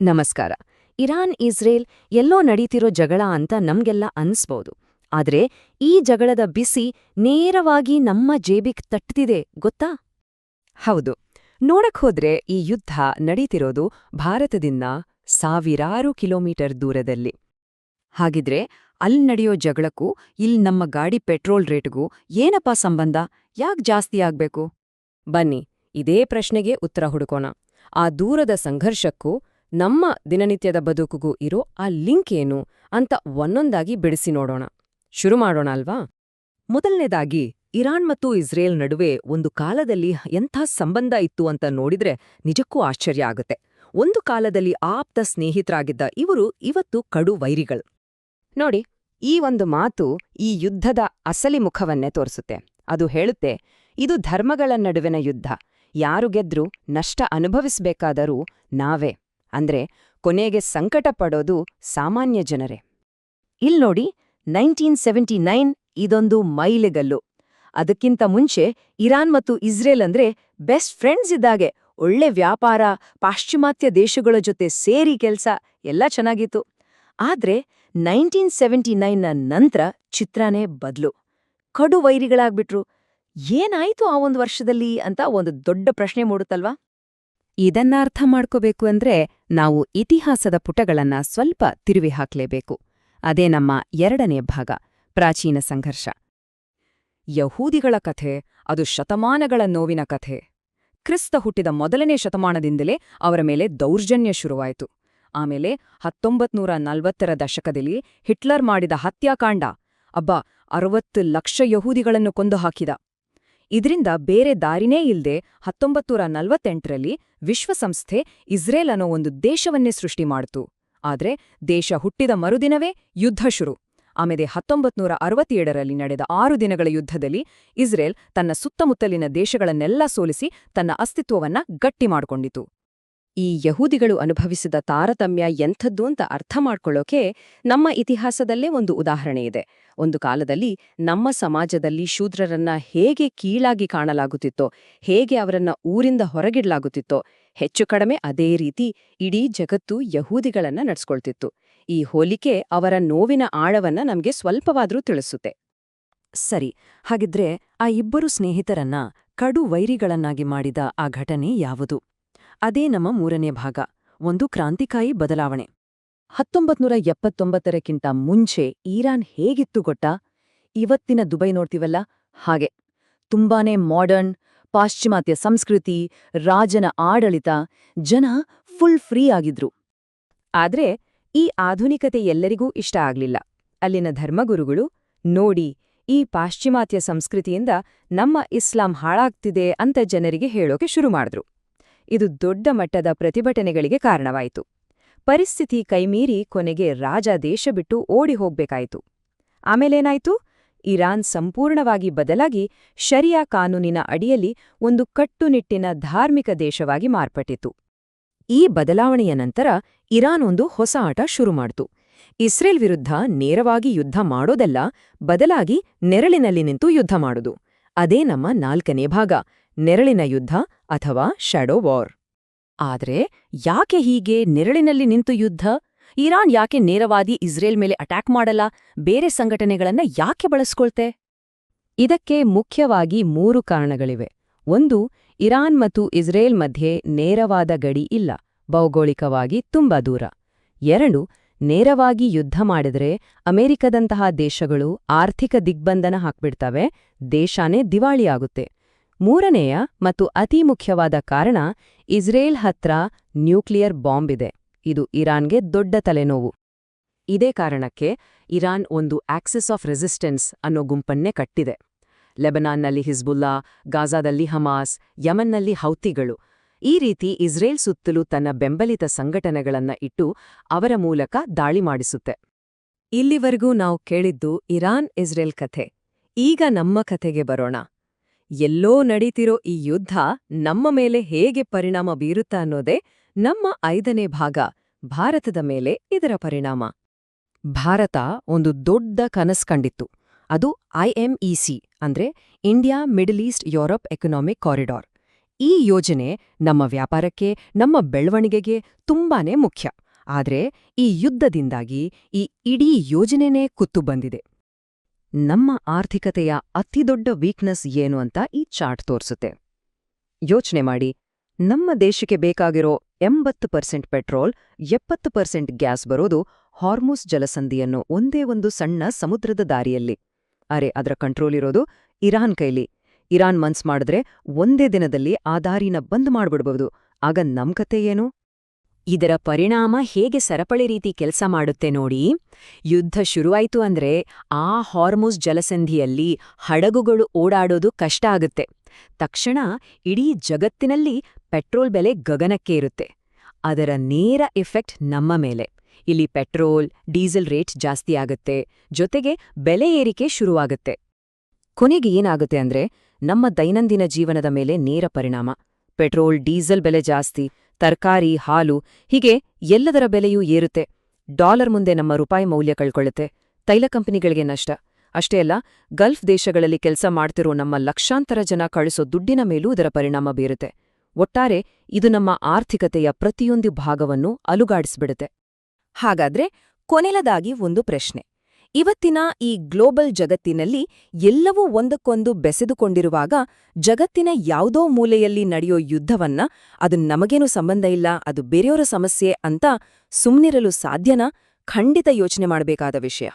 ನಮಸ್ಕಾರ. Iran Israel ಎಲ್ಲೋ ನಡೀತಿರೋ ಜಗಳ ಅಂತ ನಮ್ಗೆಲ್ಲ ಅನ್ಸ್ಬೋದು. ಆದ್ರೆ ಈ ಜಗಳದ ಬಿಸಿ ನೇರವಾಗಿ ನಮ್ಮ ಜೇಬಿಗ್ ತಟ್ತಿದೆ ಗೊತ್ತಾ? ಹೌದು. ನೋಡಕ್ ಹೋದ್ರೆ ಈ ಯುದ್ಧ ನಡೀತಿರೋದು ಭಾರತದಿಂದ ಸಾವಿರಾರು ಕಿಲೋಮೀಟರ್ ದೂರದಲ್ಲಿ. ಹಾಗಿದ್ರೆ ಅಲ್ಲ್ ನಡೆಯೋ ಜಗಳಕ್ಕೂ ನಮ್ಮ ಗಾಡಿ ಪೆಟ್ರೋಲ್ ರೇಟ್ಗೂ ಏನಪ್ಪಾ ಸಂಬಂಧ? ಯಾಕ್ ಜಾಸ್ತಿ ಆಗ್ಬೇಕು? ಬನ್ನಿ, ಇದೇ ಪ್ರಶ್ನೆಗೆ ಉತ್ತರ ಹುಡುಕೋಣ. ಆ ದೂರದ ಸಂಘರ್ಷಕ್ಕೂ ನಮ್ಮ ದಿನನಿತ್ಯದ ಬದುಕಿಗೂ ಇರೋ ಆ ಲಿಂಕ್ ಏನು ಅಂತ ಒಂದೊಂದಾಗಿ ಬಿಡಿಸಿ ನೋಡೋಣ. ಶುರು ಮಾಡೋಣ ಅಲ್ವಾ? ಮೊದಲನೇದಾಗಿ ಇರಾನ್ ಮತ್ತು ಇಸ್ರೇಲ್ ನಡುವೆ ಒಂದು ಕಾಲದಲ್ಲಿ ಎಂಥ ಸಂಬಂಧ ಇತ್ತು ಅಂತ ನೋಡಿದ್ರೆ ನಿಜಕ್ಕೂ ಆಶ್ಚರ್ಯ ಆಗುತ್ತೆ. ಒಂದು ಕಾಲದಲ್ಲಿ ಆಪ್ತ ಸ್ನೇಹಿತರಾಗಿದ್ದ ಇವರು ಇವತ್ತು ಕಡು ವೈರಿಗಳು. ನೋಡಿ, ಈ ಒಂದು ಮಾತು ಈ ಯುದ್ಧದ ಅಸಲಿ ಮುಖವನ್ನೇ ತೋರಿಸುತ್ತೆ. ಅದು ಹೇಳುತ್ತೆ, ಇದು ಧರ್ಮಗಳ ನಡುವಿನ ಯುದ್ಧ. ಯಾರು ಗೆದ್ರೂ ನಷ್ಟ ಅನುಭವಿಸ್ಬೇಕಾದರೂ ನಾವೇ. ಅಂದ್ರೆ ಕೊನೆಗೆ ಸಂಕಟ ಪಡೋದು ಸಾಮಾನ್ಯ ಜನರೇ. ಇಲ್ನೋಡಿ, 1979 ಇದೊಂದು ಮೈಲಿಗಲ್ಲು. ಅದಕ್ಕಿಂತ ಮುಂಚೆ ಇರಾನ್ ಮತ್ತು ಇಸ್ರೇಲ್ ಅಂದ್ರೆ ಬೆಸ್ಟ್ ಫ್ರೆಂಡ್ಸ್ ಇದ್ದಾಗೆ. ಒಳ್ಳೆ ವ್ಯಾಪಾರ, ಪಾಶ್ಚಿಮಾತ್ಯ ದೇಶಗಳ ಜೊತೆ ಸೇರಿ ಕೆಲ್ಸ ಎಲ್ಲ ಚೆನ್ನಾಗಿತ್ತು. ಆದ್ರೆ 1979ನ ನಂತರ ಚಿತ್ರನೇ ಬದ್ಲು. ಕಡು ವೈರಿಗಳಾಗ್ಬಿಟ್ರು. ಏನಾಯ್ತು ಆ ಒಂದು ವರ್ಷದಲ್ಲಿ ಅಂತ ಒಂದು ದೊಡ್ಡ ಪ್ರಶ್ನೆ ಮೂಡುತ್ತಲ್ವಾ? ಇದನ್ನ ಅರ್ಥ ಮಾಡ್ಕೋಬೇಕು ಅಂದ್ರೆ ನಾವು ಇತಿಹಾಸದ ಪುಟಗಳನ್ನ ಸ್ವಲ್ಪ ತಿರುವಿ ಹಾಕ್ಲೇಬೇಕು. ಅದೇ ನಮ್ಮ ಎರಡನೇ ಭಾಗ, ಪ್ರಾಚೀನ ಸಂಘರ್ಷ. ಯಹೂದಿಗಳ ಕಥೆ ಅದು ಶತಮಾನಗಳ ನೋವಿನ ಕಥೆ. ಕ್ರಿಸ್ತ ಹುಟ್ಟಿದ ಮೊದಲನೇ ಶತಮಾನದಿಂದಲೇ ಅವರ ಮೇಲೆ ದೌರ್ಜನ್ಯ ಶುರುವಾಯಿತು. ಆಮೇಲೆ 1940ರ ದಶಕದಲ್ಲಿ ಹಿಟ್ಲರ್ ಮಾಡಿದ ಹತ್ಯಾಕಾಂಡ. 60 ಲಕ್ಷ ಯಹೂದಿಗಳನ್ನು ಕೊಂದು ಹಾಕಿದ. ಇದರಿಂದ ಬೇರೆ ದಾರಿನೇ ಇಲ್ದೆ 1948ರಲ್ಲಿ ವಿಶ್ವಸಂಸ್ಥೆ ಇಸ್ರೇಲ್ ಅನ್ನೋ ಒಂದು ದೇಶವನ್ನೇ ಸೃಷ್ಟಿ ಮಾಡಿತು. ಆದ್ರೆ ದೇಶ ಹುಟ್ಟಿದ ಮರುದಿನವೇ ಯುದ್ಧ ಶುರು. ಆಮೇಲೆ 1967ರಲ್ಲಿ ನಡೆದ 6 ದಿನಗಳ ಯುದ್ಧದಲ್ಲಿ ಇಸ್ರೇಲ್ ತನ್ನ ಸುತ್ತಮುತ್ತಲಿನ ದೇಶಗಳನ್ನೆಲ್ಲ ಸೋಲಿಸಿ ತನ್ನ ಅಸ್ತಿತ್ವವನ್ನ ಗಟ್ಟಿ ಮಾಡಿಕೊಂಡಿತು. ಈ ಯಹೂದಿಗಳು ಅನುಭವಿಸಿದ ತಾರತಮ್ಯ ಎಂಥದ್ದು ಅಂತ ಅರ್ಥ ಮಾಡ್ಕೊಳ್ಳೋಕೆ ನಮ್ಮ ಇತಿಹಾಸದಲ್ಲೇ ಒಂದು ಉದಾಹರಣೆ ಇದೆ. ಒಂದು ಕಾಲದಲ್ಲಿ ನಮ್ಮ ಸಮಾಜದಲ್ಲಿ ಶೂದ್ರರನ್ನ ಹೇಗೆ ಕೀಳಾಗಿ ಕಾಣಲಾಗುತ್ತಿತ್ತೋ, ಹೇಗೆ ಅವರನ್ನ ಊರಿಂದ ಹೊರಗಿಡ್ಲಾಗುತ್ತಿತ್ತೋ, ಹೆಚ್ಚು ಕಡಿಮೆ ಅದೇ ರೀತಿ ಇಡೀ ಜಗತ್ತು ಯಹೂದಿಗಳನ್ನ ನಡ್ಸ್ಕೊಳ್ತಿತ್ತು. ಈ ಹೋಲಿಕೆ ಅವರ ನೋವಿನ ಆಳವನ್ನ ನಮ್ಗೆ ಸ್ವಲ್ಪವಾದ್ರೂ ತಿಳಿಸುತ್ತೆ. ಸರಿ, ಹಾಗಿದ್ರೆ ಆ ಇಬ್ಬರು ಸ್ನೇಹಿತರನ್ನ ಕಡು ವೈರಿಗಳನ್ನಾಗಿ ಮಾಡಿದ ಆ ಘಟನೆ ಯಾವುದು? ಅದೇ ನಮ್ಮ ಮೂರನೇ ಭಾಗ, ಒಂದು ಕ್ರಾಂತಿಕಾಯಿ ಬದಲಾವಣೆ. 1979ಕ್ಕಿಂತ ಮುಂಚೆ ಇರಾನ್ ಹೇಗಿತ್ತು ಗೊತ್ತಾ? ಇವತ್ತಿನ ದುಬೈ ನೋಡ್ತೀವಲ್ಲ ಹಾಗೆ. ತುಂಬಾನೇ ಮಾಡರ್ನ್, ಪಾಶ್ಚಿಮಾತ್ಯ ಸಂಸ್ಕೃತಿ, ರಾಜನ ಆಡಳಿತ, ಜನ ಫುಲ್ ಫ್ರೀ ಆಗಿದ್ರು. ಆದ್ರೆ ಈ ಆಧುನಿಕತೆ ಎಲ್ಲರಿಗೂ ಇಷ್ಟ ಆಗ್ಲಿಲ್ಲ. ಅಲ್ಲಿನ ಧರ್ಮಗುರುಗಳು, ನೋಡಿ, ಈ ಪಾಶ್ಚಿಮಾತ್ಯ ಸಂಸ್ಕೃತಿಯಿಂದ ನಮ್ಮ ಇಸ್ಲಾಂ ಹಾಳಾಗ್ತಿದೆ ಅಂತ ಜನರಿಗೆ ಹೇಳೋಕೆ ಶುರು ಮಾಡಿದ್ರು. ಇದು ದೊಡ್ಡ ಮಟ್ಟದ ಪ್ರತಿಭಟನೆಗಳಿಗೆ ಕಾರಣವಾಯಿತು. ಪರಿಸ್ಥಿತಿ ಕೈಮೀರಿ ಕೊನೆಗೆ ರಾಜ ದೇಶ ಬಿಟ್ಟು ಓಡಿ ಹೋಗ್ಬೇಕಾಯಿತು. ಆಮೇಲೇನಾಯ್ತು? ಇರಾನ್ ಸಂಪೂರ್ಣವಾಗಿ ಬದಲಾಗಿ ಶರಿಯಾ ಕಾನೂನಿನ ಅಡಿಯಲ್ಲಿ ಒಂದು ಕಟ್ಟುನಿಟ್ಟಿನ ಧಾರ್ಮಿಕ ದೇಶವಾಗಿ ಮಾರ್ಪಟ್ಟಿತು. ಈ ಬದಲಾವಣೆಯ ನಂತರ ಇರಾನ್ ಒಂದು ಹೊಸ ಆಟ ಶುರು ಮಾಡಿತು. ಇಸ್ರೇಲ್ ವಿರುದ್ಧ ನೇರವಾಗಿ ಯುದ್ಧ ಮಾಡೋದಲ್ಲ, ಬದಲಾಗಿ ನೆರಳಿನಲ್ಲಿ ನಿಂತು ಯುದ್ಧ ಮಾಡೋದು. ಅದೇ ನಮ್ಮ 4ನೇ ಭಾಗ, ನೆರಳಿನ ಯುದ್ಧ ಅಥವಾ ಶ್ಯಾಡೋ ವಾರ್. ಆದ್ರೆ ಯಾಕೆ ಹೀಗೆ ನೆರಳಿನಲ್ಲಿ ನಿಂತು ಯುದ್ಧ? ಇರಾನ್ ಯಾಕೆ ನೇರವಾಗಿ ಇಸ್ರೇಲ್ ಮೇಲೆ ಅಟ್ಯಾಕ್ ಮಾಡಲ್ಲ? ಬೇರೆ ಸಂಘಟನೆಗಳನ್ನ ಯಾಕೆ ಬಳಸ್ಕೊಳ್ತೆ? ಇದಕ್ಕೆ ಮುಖ್ಯವಾಗಿ 3 ಕಾರಣಗಳಿವೆ. 1, ಇರಾನ್ ಮತ್ತು ಇಸ್ರೇಲ್ ಮಧ್ಯೆ ನೇರವಾದ ಗಡಿ ಇಲ್ಲ, ಭೌಗೋಳಿಕವಾಗಿ ತುಂಬಾ ದೂರ. 2, ನೇರವಾಗಿ ಯುದ್ಧ ಮಾಡಿದ್ರೆ ಅಮೆರಿಕದಂತಹ ದೇಶಗಳು ಆರ್ಥಿಕ ದಿಗ್ಬಂಧನ ಹಾಕ್ಬಿಡ್ತವೆ, ದೇಶನೇ ದಿವಾಳಿಯಾಗುತ್ತೆ. 3ನೇಯ ಮತ್ತು ಅತಿ ಮುಖ್ಯವಾದ ಕಾರಣ, ಇಸ್ರೇಲ್ ಹತ್ರ ನ್ಯೂಕ್ಲಿಯರ್ ಬಾಂಬ್ ಇದೆ. ಇದು ಇರಾನ್ಗೆ ದೊಡ್ಡ ತಲೆನೋವು. ಇದೇ ಕಾರಣಕ್ಕೆ ಇರಾನ್ ಒಂದು ಆಕ್ಸಿಸ್ ಆಫ್ ರೆಸಿಸ್ಟೆನ್ಸ್ ಅನ್ನೋ ಗುಂಪನ್ನೇ ಕಟ್ಟಿದೆ. ಲೆಬನಾನ್ನಲ್ಲಿ ಹಿಜ್ಬುಲ್ಲಾ, ಗಾಜಾದಲ್ಲಿ ಹಮಾಸ್, ಯಮನ್ನಲ್ಲಿ ಹೌತಿಗಳು. ಈ ರೀತಿ ಇಸ್ರೇಲ್ ಸುತ್ತಲೂ ತನ್ನ ಬೆಂಬಲಿತ ಸಂಘಟನೆಗಳನ್ನ ಇಟ್ಟು ಅವರ ಮೂಲಕ ದಾಳಿ ಮಾಡಿಸುತ್ತೆ. ಇಲ್ಲಿವರೆಗೂ ನಾವು ಕೇಳಿದ್ದು ಇರಾನ್ ಇಸ್ರೇಲ್ ಕಥೆ. ಈಗ ನಮ್ಮ ಕಥೆಗೆ ಬರೋಣ. ಎಲ್ಲೋ ನಡೀತಿರೋ ಈ ಯುದ್ಧ ನಮ್ಮ ಮೇಲೆ ಹೇಗೆ ಪರಿಣಾಮ ಬೀರುತ್ತಾ ಅನ್ನೋದೇ ನಮ್ಮ 5ನೇ ಭಾಗ, ಭಾರತದ ಮೇಲೆ ಇದರ ಪರಿಣಾಮ. ಭಾರತ ಒಂದು ದೊಡ್ಡ ಕನಸು ಕಂಡಿತ್ತು. ಅದು IMEC ಅಂದ್ರೆ India middle East Europe economic corridor. ಈ ಯೋಜನೆ ನಮ್ಮ ವ್ಯಾಪಾರಕ್ಕೆ, ನಮ್ಮ ಬೆಳವಣಿಗೆಗೆ ತುಂಬಾನೇ ಮುಖ್ಯ. ಆದ್ರೆ ಈ ಯುದ್ಧದಿಂದಾಗಿ ಈ ಇಡೀ ಯೋಜನೆನೇ ಕುತ್ತು ಬಂದಿದೆ. ನಮ್ಮ ಆರ್ಥಿಕತೆಯ ಅತಿದೊಡ್ಡ ವೀಕ್ನೆಸ್ ಏನು ಅಂತ ಈ ಚಾರ್ಟ್ ತೋರಿಸುತ್ತೆ. ಯೋಚನೆ ಮಾಡಿ, ನಮ್ಮ ದೇಶಕ್ಕೆ ಬೇಕಾಗಿರೋ 80% ಪೆಟ್ರೋಲ್, 70% ಗ್ಯಾಸ್ ಬರೋದು ಹಾರ್ಮುಸ್ ಜಲಸಂಧಿಯನ್ನು ಒಂದೇ ಒಂದು ಸಣ್ಣ ಸಮುದ್ರದ ದಾರಿಯಲ್ಲಿ. ಅದರ ಕಂಟ್ರೋಲ್ ಇರೋದು ಇರಾನ್ ಕೈಲಿ. ಇರಾನ್ ಮನ್ಸ್ ಮಾಡಿದ್ರೆ ಒಂದೇ ದಿನದಲ್ಲಿ ಆ ದಾರಿನ ಬಂದ್ ಮಾಡ್ಬಿಡ್ಬಹುದು. ಆಗ ನಮ್ ಕತೆ ಏನು? ಇದರ ಪರಿಣಾಮ ಹೇಗೆ ಸರಪಳಿ ರೀತಿ ಕೆಲಸ ಮಾಡುತ್ತೆ ನೋಡಿ. ಯುದ್ಧ ಶುರುವಾಯ್ತು ಅಂದ್ರೆ ಆ ಹಾರ್ಮುಸ್ ಜಲಸಂಧಿಯಲ್ಲಿ ಹಡಗುಗಳು ಓಡಾಡೋದು ಕಷ್ಟ ಆಗುತ್ತೆ. ತಕ್ಷಣ ಇಡೀ ಜಗತ್ತಿನಲ್ಲಿ ಪೆಟ್ರೋಲ್ ಬೆಲೆ ಗಗನಕ್ಕೆ ಇರುತ್ತೆ. ಅದರ ನೇರ ಎಫೆಕ್ಟ್ ನಮ್ಮ ಮೇಲೆ. ಇಲ್ಲಿ ಪೆಟ್ರೋಲ್, ಡೀಸೆಲ್ ರೇಟ್ ಜಾಸ್ತಿ ಆಗುತ್ತೆ, ಜೊತೆಗೆ ಬೆಲೆ ಏರಿಕೆ ಶುರುವಾಗುತ್ತೆ. ಕೊನೆಗೆ ಏನಾಗುತ್ತೆ ಅಂದ್ರೆ ನಮ್ಮ ದೈನಂದಿನ ಜೀವನದ ಮೇಲೆ ನೇರ ಪರಿಣಾಮ. ಪೆಟ್ರೋಲ್, ಡೀಸೆಲ್ ಬೆಲೆ ಜಾಸ್ತಿ, ತರಕಾರಿ, ಹಾಲು, ಹೀಗೆ ಎಲ್ಲದರ ಬೆಲೆಯೂ ಏರುತ್ತೆ. ಡಾಲರ್ ಮುಂದೆ ನಮ್ಮ ರೂಪಾಯಿ ಮೌಲ್ಯ ಕಳ್ಕೊಳ್ಳುತ್ತೆ. ತೈಲ ಕಂಪನಿಗಳಿಗೆ ನಷ್ಟ. ಅಷ್ಟೇ ಅಲ್ಲ, ಗಲ್ಫ್ ದೇಶಗಳಲ್ಲಿ ಕೆಲಸ ಮಾಡ್ತಿರೋ ನಮ್ಮ ಲಕ್ಷಾಂತರ ಜನ ಕಳಿಸೋ ದುಡ್ಡಿನ ಮೇಲೂ ಇದರ ಪರಿಣಾಮ ಬೀರುತ್ತೆ. ಒಟ್ಟಾರೆ ಇದು ನಮ್ಮ ಆರ್ಥಿಕತೆಯ ಪ್ರತಿಯೊಂದು ಭಾಗವನ್ನು ಅಲುಗಾಡಿಸ್ಬಿಡುತ್ತೆ. ಹಾಗಾದ್ರೆ ಕೊನೆಯದಾಗಿ ಒಂದು ಪ್ರಶ್ನೆ. ಇವತ್ತಿನ ಈ ಗ್ಲೋಬಲ್ ಜಗತ್ತಿನಲ್ಲಿ ಎಲ್ಲವೂ ಒಂದಕ್ಕೊಂದು ಬೆಸೆದುಕೊಂಡಿರುವಾಗ ಜಗತ್ತಿನ ಯಾವುದೋ ಮೂಲೆಯಲ್ಲಿ ನಡೆಯೋ ಯುದ್ಧವನ್ನ ಅದು ನಮಗೇನು ಸಂಬಂಧ ಇಲ್ಲ, ಅದು ಬೇರೆಯವರ ಸಮಸ್ಯೆ ಅಂತ ಸುಮ್ನಿರಲು ಸಾಧ್ಯನಾ? ಖಂಡಿತ ಯೋಚನೆ ಮಾಡಬೇಕಾದ ವಿಷಯ.